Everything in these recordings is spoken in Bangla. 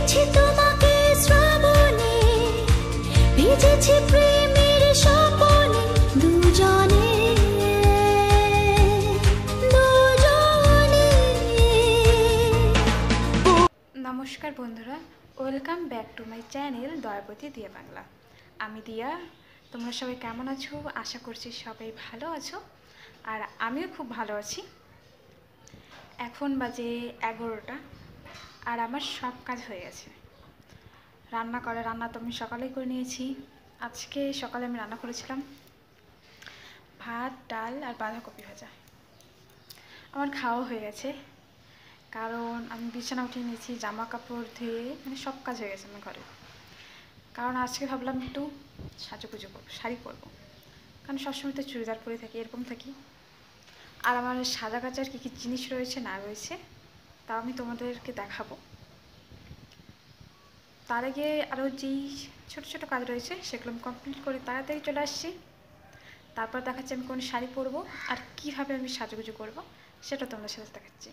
পেয়েছি তোমাকে শ্রাবণে, ভিজেছি প্রেমের স্বপনে, দুজনে দুজনে। নমস্কার বন্ধুরা, welcome back to my channel Dayabati Diya Bangla. আমি দিয়া। তোমরা সবাই কেমন আছো? আশা করছি সবাই ভালো আছো, আর আমিও খুব ভালো আছি। এখন বাজে 11টা, আর আমার সব কাজ হয়ে গেছে। রান্না তো আমি সকালেই করে নিয়েছি। আজকে সকালে আমি রান্না করেছিলাম ভাত, ডাল আর বাঁধাকপি ভাজা। আমার খাওয়া হয়ে গেছে, কারণ আমি বিছানা উঠিয়ে নিয়েছি, জামা কাপড় ধুয়ে, মানে সব কাজ হয়ে গেছে আমার ঘরে। কারণ আজকে ভাবলাম একটু সাজুগুজু করবো, শাড়ি পরবো, কারণ সবসময় তো চুড়িদার পরে থাকি, এরকম থাকি। আর আমার সাজা কাচার কী কী জিনিস রয়েছে না রয়েছে তা আমি তোমাদেরকে দেখাবো। তার আগে আরও যেই ছোটো ছোটো কাজ রয়েছে সেগুলো আমি কমপ্লিট করে তাড়াতাড়ি চলে আসছি। তারপর দেখাচ্ছি আমি কোন শাড়ি পরবো আর কীভাবে আমি সাজুগুজু করবো, সেটা তোমাদের সাথে দেখাচ্ছি।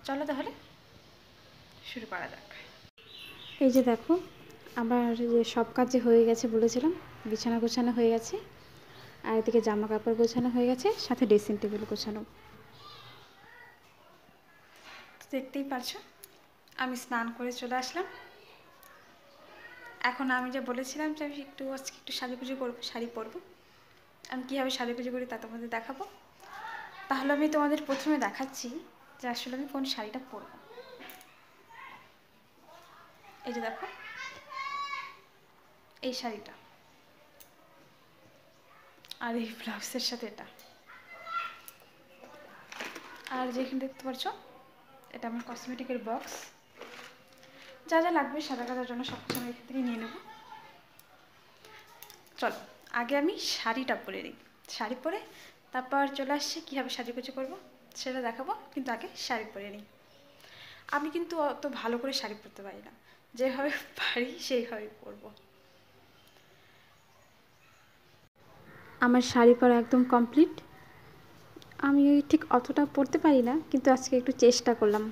চলো তাহলে শুরু করা যাক। এই যে দেখো, আমার যে সব কাজ যে হয়ে গেছে বলেছিলাম, বিছানা গোছানো হয়ে গেছে, আর এদিকে জামা কাপড় গোছানো হয়ে গেছে, সাথে ড্রেসিং টেবিল গোছানো। দেখতেই পারছো আমি স্নান করে চলে আসলাম। এখন আমি যে বলেছিলাম যে আমি আজকে একটু সাজুগুজু করবো, শাড়ি পরবো, আমি কীভাবে সাজুগুজু করি তা তোমাদের দেখাবো। তাহলে আমি তোমাদের প্রথমে দেখাচ্ছি যে আসলে আমি কোন শাড়িটা পরবো। এই যে দেখো, এই শাড়িটা আর এই ব্লাউজের সাথে এটা, আর যেখানে দেখতে পাচ্ছ এটা আমার কসমেটিকের বক্স। যা যা লাগবে সাদা কাটার জন্য সব কিছু আমি এখান থেকে নিয়ে নেব। চলো আগে আমি শাড়িটা পরে নিই, শাড়ি পরে তারপর চলে আসছি কীভাবে সাজুগুজু করবো সেটা দেখাবো, কিন্তু আগে শাড়ি পরে নিই। আমি কিন্তু অত ভালো করে শাড়ি পরতে পারি না, যেভাবে পারি সেইভাবেই পরবো। আমার শাড়ি পরা একদম কমপ্লিট। আমি ঠিক অতটা পরতে পারি না, কিন্তু আজকে একটু চেষ্টা করলাম।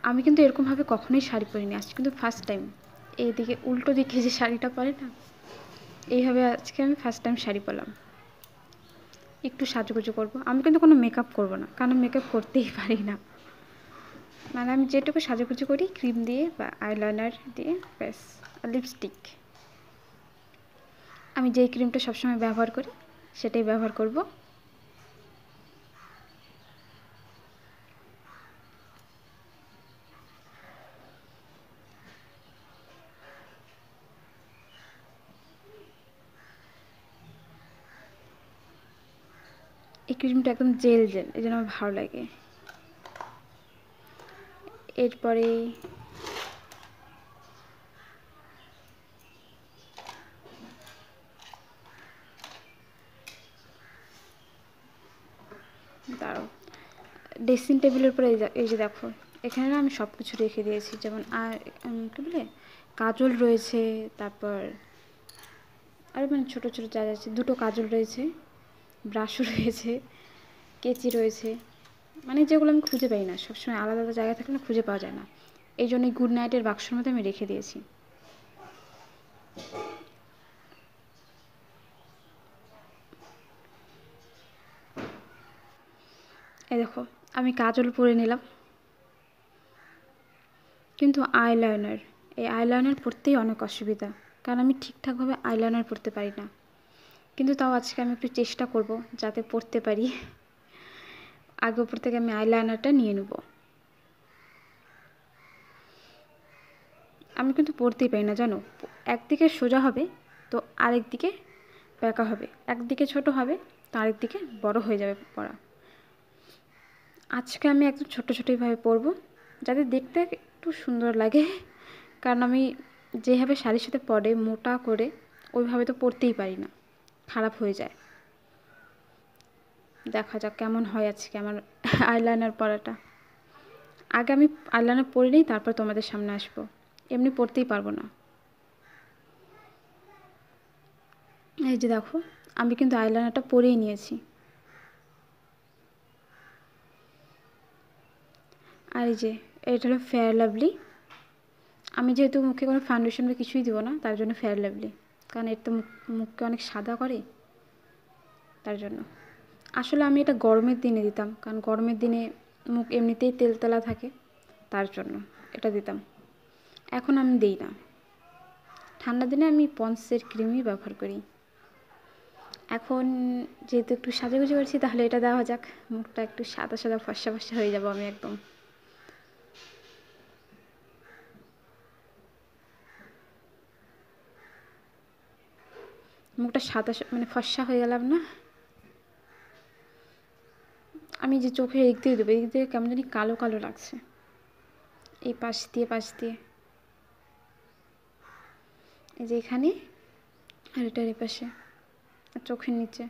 আমি কিন্তু এরকমভাবে কখনোই শাড়ি পরিনি, আজকে কিন্তু ফার্স্ট টাইম। এইদিকে উল্টো দিকে যে শাড়িটা পরে না, এইভাবে আজকে আমি ফার্স্ট টাইম শাড়ি পরলাম। একটু সাজুগুজু করবো, আমি কিন্তু কোনো মেকআপ করবো না, কারণ মেকআপ করতেই পারি না। মানে আমি যেটুকু সাজুগুজু করি ক্রিম দিয়ে বা আইলাইনার দিয়ে, ব্যাস, আর লিপস্টিক। আমি যেই ক্রিমটা সবসময় ব্যবহার করি সেটাই ব্যবহার করব। এই ক্রিমটা একদম জেল জেল, এই জন্য আমার ভালো লাগে। এরপরে দাঁড়াও, ড্রেসিং টেবিলের উপরে এই যে দেখো, এখানে না আমি সব কিছু রেখে দিয়েছি, যেমন কী বলে, কাজল রয়েছে, তারপর আর মানে ছোটো ছোটো যা আছে, দুটো কাজল রয়েছে, ব্রাশও রয়েছে, কেচি রয়েছে, মানে যেগুলো আমি খুঁজে পাই না, সবসময় আলাদা আলাদা জায়গায় থাকলে না খুঁজে পাওয়া যায় না, এই জন্যই গুড নাইটের বাক্সের মধ্যে আমি রেখে দিয়েছি। এই দেখো, আমি কাজল পরে নিলাম, কিন্তু আইলাইনার, এই আইলাইনার পরতেই অনেক অসুবিধা, কারণ আমি ঠিকঠাকভাবে আইলাইনার পরতে পারি না। কিন্তু তাও আজকে আমি একটু চেষ্টা করব যাতে পরতে পারি। আগে উপর থেকে আমি আইলাইনারটা নিয়ে নেব। আমি কিন্তু পরতেই পারি না জানো, একদিকে সোজা হবে তো আরেক দিকে বেঁকা হবে, একদিকে ছোট হবে তো আরেক দিকে বড় হয়ে যাবে পরা। আজকে আমি একদম ছোট ছোটোইভাবে পরবো, যাতে দেখতে একটু সুন্দর লাগে, কারণ আমি যেভাবে শাড়ির সাথে পরে মোটা করে ওইভাবে তো পরতেই পারি না, খারাপ হয়ে যায়। দেখা যাক কেমন হয় আজকে আমার আইলাইনার পরাটা। আগে আমি আইলাইনার পরে নিই, তারপর তোমাদের সামনে আসবো, এমনি পরতেই পারবো না। এই যে দেখো, আমি কিন্তু আইলাইনারটা পরেই নিয়েছি। আর এই যে এটা হলো ফেয়ার লাভলি, আমি যেহেতু মুখে কোনো ফাউন্ডেশন বা কিছুই দেবো না, তার জন্য ফেয়ার লাভলি, কারণ এর তো মুখকে অনেক সাদা করে, তার জন্য। আসলে আমি এটা গরমের দিনে দিতাম, কারণ গরমের দিনে মুখ এমনিতেই তেলতেলা থাকে, তার জন্য এটা দিতাম। এখন আমি দিই না, ঠান্ডা দিনে আমি পন্সের ক্রিমই ব্যবহার করি। এখন যেহেতু একটু সাজুগুজু করছি, তাহলে এটা দেওয়া যাক, মুখটা একটু সাদা সাদা ফর্সা ফর্সা হয়ে যাবো আমি একদম। মুখটা সাদা মানে ফর্সা হয়ে গেলাম না। আমি যে চোখের এদিক দিয়ে দেবো, এদিক দিয়ে কেমন জানি কালো কালো লাগছে, এই পাশ দিয়ে এই যে এখানে, আর এটার এই পাশে, আর চোখের নিচে।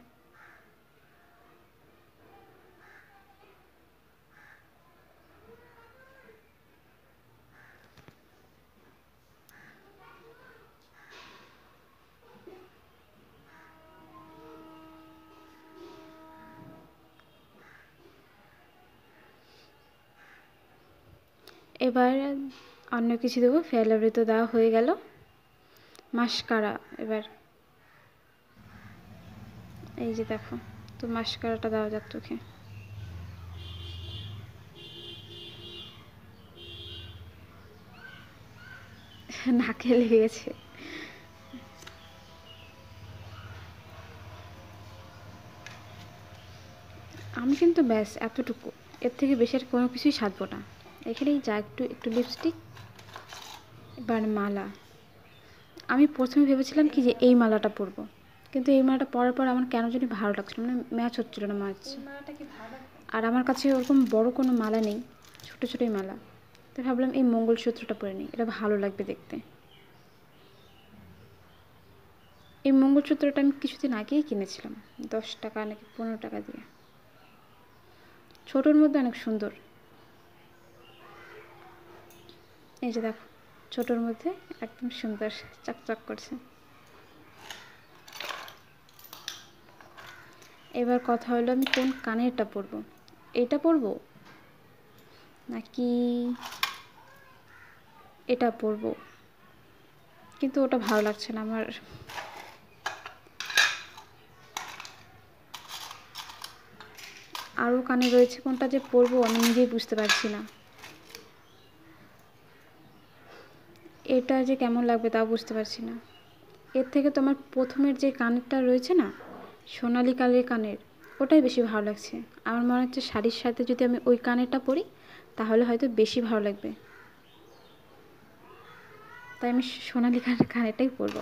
এবার অন্য কিছু দেবো। ফেয়ার লাভলি তো দেওয়া হয়ে গেল। মাস্কারা এবার, এই যে দেখো, তো মাস্কারাটা দেওয়া যাক চোখে। নাকে লেগেছে। আমি কিন্তু ব্যাস এতটুকু, এর থেকে বেশি আর কোনো কিছুই সাজবো না। এখানেই যা একটু একটু লিপস্টিক, এবার মালা। আমি প্রথমে ভেবেছিলাম কি যে এই মালাটা পরবো, কিন্তু এই মালাটা পরার পর আমার কেন জানি ভালো লাগছিল, মানে ম্যাচ হচ্ছিল না মনে হচ্ছে। আর আমার কাছে ওরকম বড় কোনো মালা নেই, ছোটো ছোটোই মালা, তো ভাবলাম এই মঙ্গলসূত্রটা পরে নিই, এটা ভালো লাগবে দেখতে। এই মঙ্গলসূত্রটা আমি কিছুদিন আগেই কিনেছিলাম, 10 টাকা নাকি 15 টাকা দিয়ে। ছোটোর মধ্যে অনেক সুন্দর, এই যে দেখো, ছোটোর মধ্যে একদম সুন্দর চকচক করছে। এবার কথা হলো আমি কোন কানেরটা পরবো, এটা পরবো নাকি এটা পরবো, কিন্তু ওটা ভালো লাগছে না আমার। আরও কানে রয়েছে, কোনটা যে পরবো আমি নিজেই বুঝতে পারছি না। এটা যে কেমন লাগবে তাও বুঝতে পারছি না। এর থেকে তো আমার প্রথমের যে কানেরটা রয়েছে না, সোনালি কালারের কানের, ওটাই বেশি ভালো লাগছে। আমার মনে হচ্ছে শাড়ির সাথে যদি আমি ওই কানেরটা পরি, তাহলে হয়তো বেশি ভালো লাগবে, তাই আমি সোনালি কালারের কানেরটাই পরবো।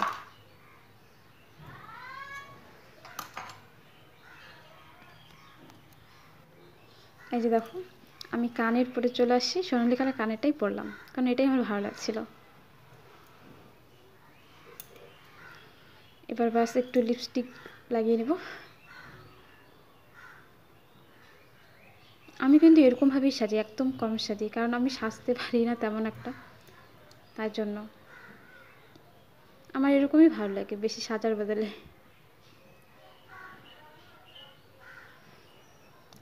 এই যে দেখো, আমি কানের পরে চলে আসছি, সোনালি কালার কানেরটাই পরলাম, কারণ এটাই আমার ভালো লাগছিল। এবার বাস একটু লিপস্টিক লাগিয়ে নেব। আমি কিন্তু এরকমভাবেই সাজি, একদম কম সাজি, কারণ আমি সাজতে পারি না তেমন একটা, তার জন্য আমার এরকমই ভালো লাগে বেশি সাজার বদলে।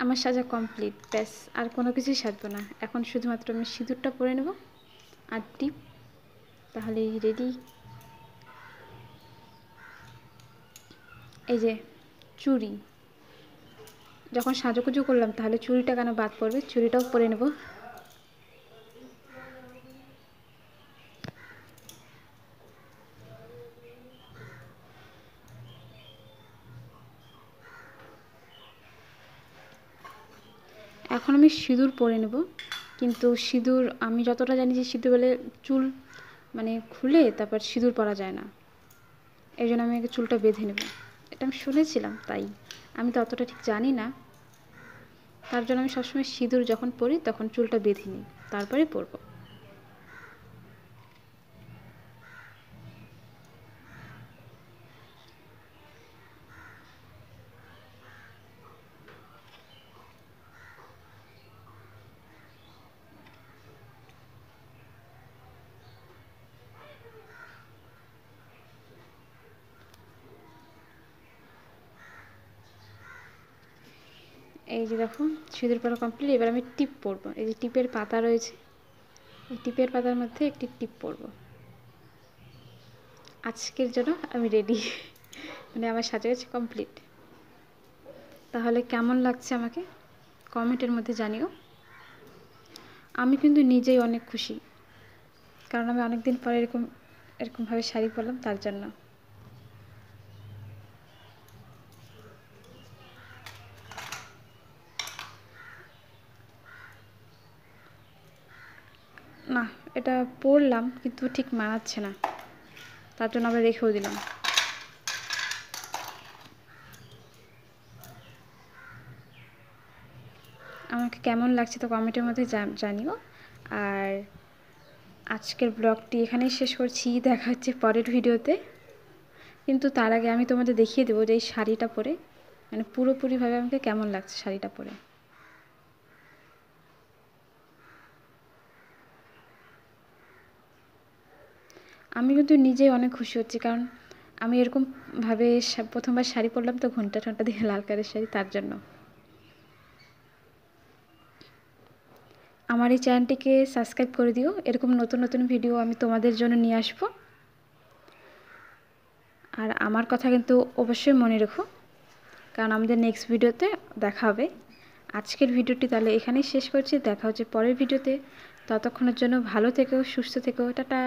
আমার সাজা কমপ্লিট, ব্যাস আর কোনো কিছুই সাজবো না। এখন শুধুমাত্র আমি সিঁদুরটা পরে নেব আর টিপ, তাহলেই রেডি। এই যে চুড়ি, যখন সাজুগুজু করলাম তাহলে চুড়িটা কেন বাদ পড়বে, চুড়িটাও পরে নেব। এখন আমি সিঁদুর পরে নেব, কিন্তু সিঁদুর আমি যতটা জানি যে সিঁদুর বলে চুল মানে খুলে তারপর সিঁদুর পরা যায় না, এই জন্য আমি আগে চুলটা বেঁধে নেব। এটা আমি শুনেছিলাম, তাই আমি তো অতটা ঠিক জানি না, তার জন্য আমি সবসময় সিঁদুর যখন পরি তখন চুলটা বেঁধে নিই, তারপরে পরবো। এই যে দেখো, সিঁদুর পরা কমপ্লিট। এবার আমি টিপ পরবো, এই যে টিপের পাতা রয়েছে, এই টিপের পাতার মধ্যে একটি টিপ পরব। আজকের জন্য আমি রেডি, মানে আমার সাজাগোজ কমপ্লিট। তাহলে কেমন লাগছে আমাকে কমেন্টের মধ্যে জানিও। আমি কিন্তু নিজেই অনেক খুশি, কারণ আমি অনেক দিন পরে এরকমভাবে শাড়ি পরলাম, তার জন্য। না, এটা পরলাম কিন্তু ঠিক মানাচ্ছে না, তার জন্য আবার রেখেও দিলাম। আমাকে কেমন লাগছে তো কমেন্টের মধ্যে জানিও। আর আজকের ব্লগটি এখানেই শেষ করছি, দেখা হচ্ছে পরের ভিডিওতে। কিন্তু তার আগে আমি তোমাদের দেখিয়ে দেবো যে এই শাড়িটা পরে মানে পুরোপুরিভাবে আমাকে কেমন লাগছে শাড়িটা পরে। আমি কিন্তু নিজেই অনেক খুশি হচ্ছি, কারণ আমি এরকমভাবে প্রথমবার শাড়ি পরলাম তো, ঘণ্টা ঠন্টা দিয়ে লাল কালারের শাড়ি, তার জন্য। আমার এই চ্যানেলটিকে সাবস্ক্রাইব করে দিও, এরকম নতুন নতুন ভিডিও আমি তোমাদের জন্য নিয়ে আসবো। আর আমার কথা কিন্তু অবশ্যই মনে রেখো, কারণ আমাদের নেক্সট ভিডিওতে দেখা হবে। আজকের ভিডিওটি তাহলে এখানেই শেষ করছি, দেখা হচ্ছে পরের ভিডিওতে। ততক্ষণের জন্য ভালো থেকো, সুস্থ থেকো, টাটা।